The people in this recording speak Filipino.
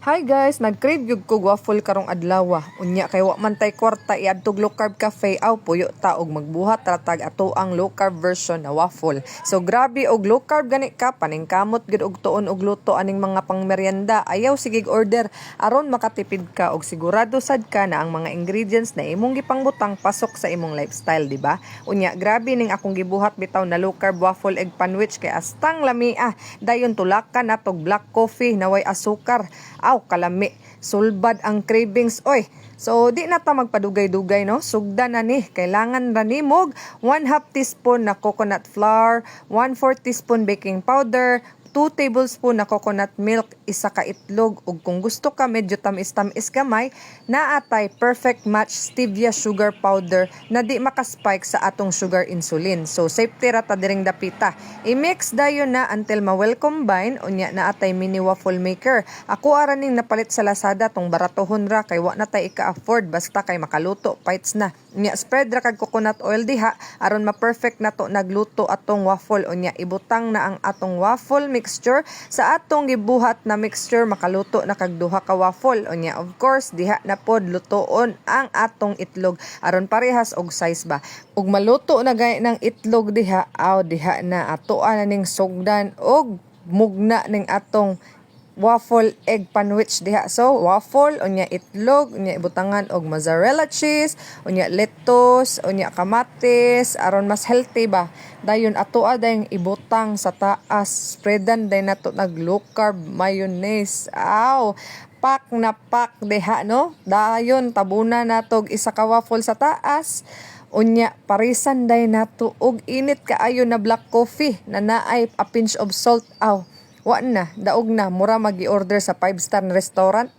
Hi guys, nag-crave yug ko waffle karong adlaw. Unya kay wa man tay kwarta iadtog low carb cafe aw puyo ta og magbuhat ratag ato ang low carb version na waffle. So grabe og low carb gani ka paningkamot gid og tuon og luto aning mga pangmeryenda. Ayaw sigig order aron makatipid ka og sigurado sad ka na ang mga ingredients na imong gipangbutang pasok sa imong lifestyle, di ba? Unya grabe ning akong gibuhat bitaw na low carb waffle egg panwich kay astang lamia. Dayon tulakan natog black coffee na way asukar. Kalami, sulbad ang cravings, oy. So, di na ta magpadugay-dugay, no? Sugda na ni. Kailangan na ni mog 1/2 teaspoon na coconut flour, 1/4 teaspoon baking powder, 2 tablespoon na coconut milk, isa ka itlog, ug kung gusto ka medyo tamis-tamis gamay, naatay perfect match stevia sugar powder na di makaspike sa atong sugar insulin. So, safety rata diring dapita. I-mix dayon na until ma-well combine, unya naatay mini waffle maker. Ako araning napalit sa Lazada tong baratohon ra kay wa na tay ika-afford basta kay makaluto fights na. Unya spread ra kag coconut oil diha aron ma-perfect nato nagluto atong waffle. Unya ibutang na ang atong waffle mixture sa atong gibuhat na mixture, makaluto na kag duha ka waffle. Unya of course diha na pod lutoon ang atong itlog aron parehas og size ba. Ug maluto na gay ng itlog diha, diha na atoan na ning sugdan og mugna ning atong waffle egg panwich diha. So waffle, unya itlog, unya ibutangan og mozzarella cheese, unya lettuce, unya kamatis aron mas healthy ba. Dayon atoa dayong ibutang sa taas, spreadan day nato nag low carb mayonnaise. Pak na pak diha, no? Dayon tabunan natog isa ka waffle sa taas. Unya parisan day nato og init kaayo na black coffee na naay a pinch of salt. Wa na, daog na, mura magi-order sa 5-star na restaurant.